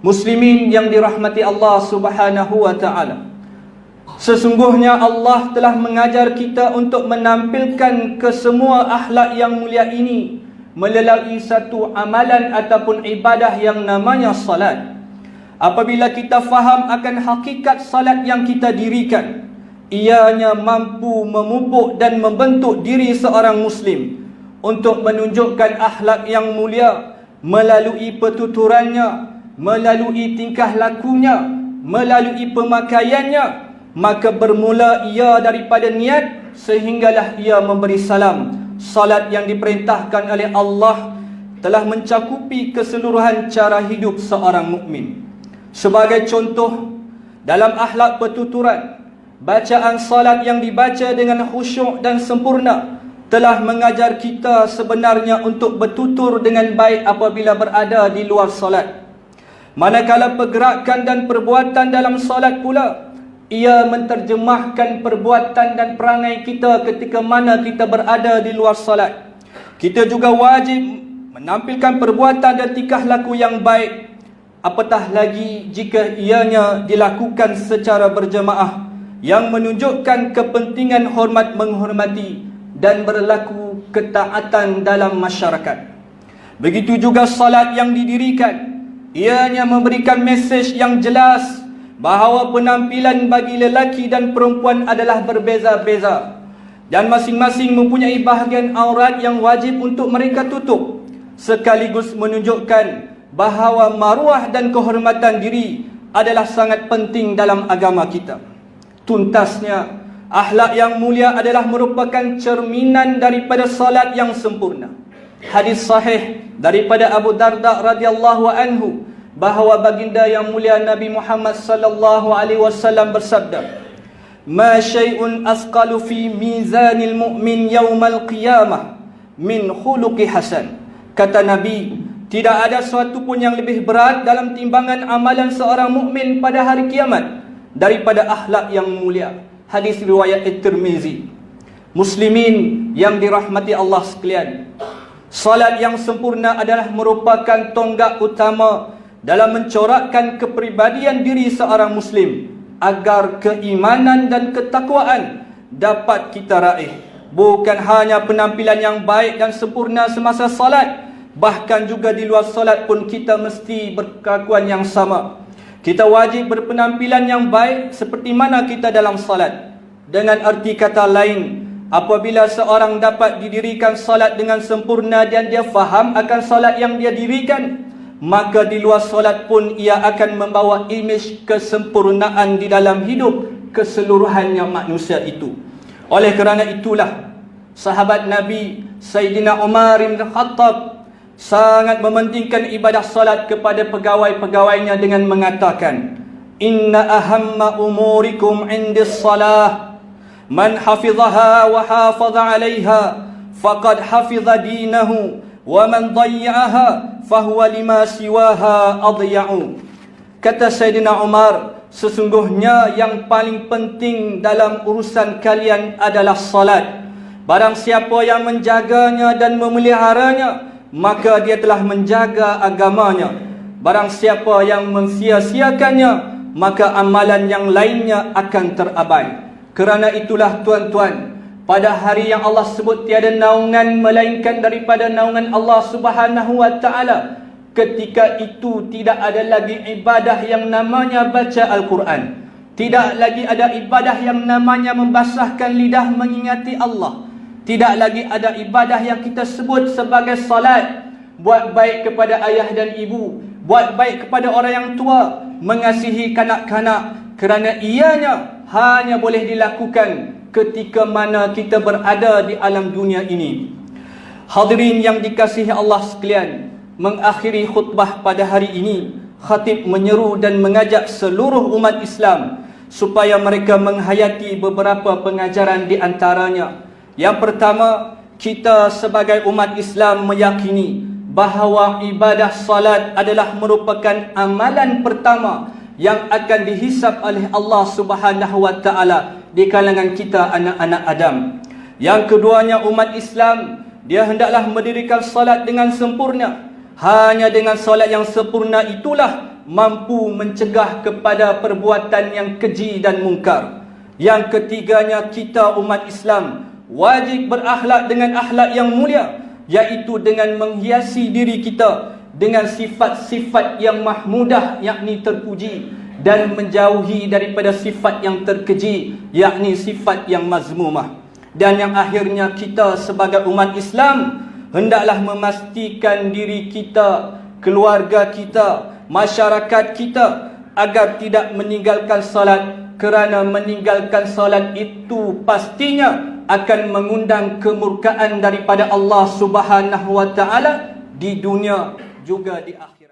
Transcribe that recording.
Muslimin yang dirahmati Allah Subhanahu wa ta'ala, sesungguhnya Allah telah mengajar kita untuk menampilkan kesemua akhlak yang mulia ini melalui satu amalan ataupun ibadah yang namanya salat. Apabila kita faham akan hakikat salat yang kita dirikan, ianya mampu memupuk dan membentuk diri seorang Muslim untuk menunjukkan akhlak yang mulia melalui petuturannya, melalui tingkah lakunya, melalui pemakaiannya. Maka bermula ia daripada niat sehinggalah ia memberi salam. Salat yang diperintahkan oleh Allah telah mencakupi keseluruhan cara hidup seorang mukmin. Sebagai contoh, dalam akhlak petuturan, bacaan salat yang dibaca dengan khusyuk dan sempurna telah mengajar kita sebenarnya untuk bertutur dengan baik apabila berada di luar salat. Manakala pergerakan dan perbuatan dalam salat pula, ia menterjemahkan perbuatan dan perangai kita ketika mana kita berada di luar salat. Kita juga wajib menampilkan perbuatan dan tingkah laku yang baik, apatah lagi jika ianya dilakukan secara berjemaah, yang menunjukkan kepentingan hormat menghormati dan berlaku ketaatan dalam masyarakat. Begitu juga salat yang didirikan, ianya memberikan mesej yang jelas bahawa penampilan bagi lelaki dan perempuan adalah berbeza-beza, dan masing-masing mempunyai bahagian aurat yang wajib untuk mereka tutup, sekaligus menunjukkan bahawa maruah dan kehormatan diri adalah sangat penting dalam agama kita. Tuntasnya, akhlak yang mulia adalah merupakan cerminan daripada salat yang sempurna. Hadis sahih daripada Abu Darda radhiyallahu anhu bahawa baginda yang mulia Nabi Muhammad sallallahu alaihi wasallam bersabda, "Ma syai'un asqalu fi mizanil mu'min yaumal qiyamah min khuluqi hasan." Kata Nabi, tidak ada sesuatu pun yang lebih berat dalam timbangan amalan seorang mukmin pada hari kiamat daripada akhlak yang mulia. Hadis riwayat At-Tirmizi. Muslimin yang dirahmati Allah sekalian, salat yang sempurna adalah merupakan tonggak utama dalam mencorakkan kepribadian diri seorang Muslim agar keimanan dan ketakwaan dapat kita raih. Bukan hanya penampilan yang baik dan sempurna semasa salat, bahkan juga di luar salat pun kita mesti berkelakuan yang sama. Kita wajib berpenampilan yang baik seperti mana kita dalam salat. Dengan arti kata lain, apabila seorang dapat didirikan salat dengan sempurna dan dia faham akan salat yang dia dirikan, maka di luar salat pun ia akan membawa imej kesempurnaan di dalam hidup keseluruhannya manusia itu. Oleh kerana itulah, sahabat Nabi Sayyidina Umar bin Khattab sangat mementingkan ibadah salat kepada pegawai-pegawainya dengan mengatakan, "Inna ahamma umurikum indis salah, man hafizaha wa hafaza 'alaiha faqad hafiza dinahu wa man dayya'aha fahuwa lima siwaha adya'u." Kata Sayyidina Umar, sesungguhnya yang paling penting dalam urusan kalian adalah salat. Barang siapa yang menjaganya dan memeliharanya, maka dia telah menjaga agamanya. Barang siapa yang mensia-siakannya, maka amalan yang lainnya akan terabai. Kerana itulah tuan-tuan, pada hari yang Allah sebut tiada naungan melainkan daripada naungan Allah Subhanahu wa ta'ala, ketika itu tidak ada lagi ibadah yang namanya baca Al-Quran, tidak lagi ada ibadah yang namanya membasahkan lidah mengingati Allah, tidak lagi ada ibadah yang kita sebut sebagai salat. Buat baik kepada ayah dan ibu, buat baik kepada orang yang tua, mengasihi kanak-kanak, kerana ianya hanya boleh dilakukan ketika mana kita berada di alam dunia ini. Hadirin yang dikasihi Allah sekalian, mengakhiri khutbah pada hari ini, khatib menyeru dan mengajak seluruh umat Islam supaya mereka menghayati beberapa pengajaran di antaranya. Yang pertama, kita sebagai umat Islam meyakini bahawa ibadah salat adalah merupakan amalan pertama yang akan dihisab oleh Allah Subhanahu wa ta'ala di kalangan kita anak-anak Adam. Yang keduanya, umat Islam, dia hendaklah mendirikan salat dengan sempurna. Hanya dengan salat yang sempurna itulah mampu mencegah kepada perbuatan yang keji dan mungkar. Yang ketiganya, kita umat Islam wajib berakhlak dengan akhlak yang mulia, iaitu dengan menghiasi diri kita dengan sifat-sifat yang mahmudah, yakni terpuji, dan menjauhi daripada sifat yang terkeji, yakni sifat yang mazmumah. Dan yang akhirnya, kita sebagai umat Islam hendaklah memastikan diri kita, keluarga kita, masyarakat kita agar tidak meninggalkan salat, kerana meninggalkan salat itu pastinya akan mengundang kemurkaan daripada Allah Subhanahu wa taala di dunia juga di akhirat.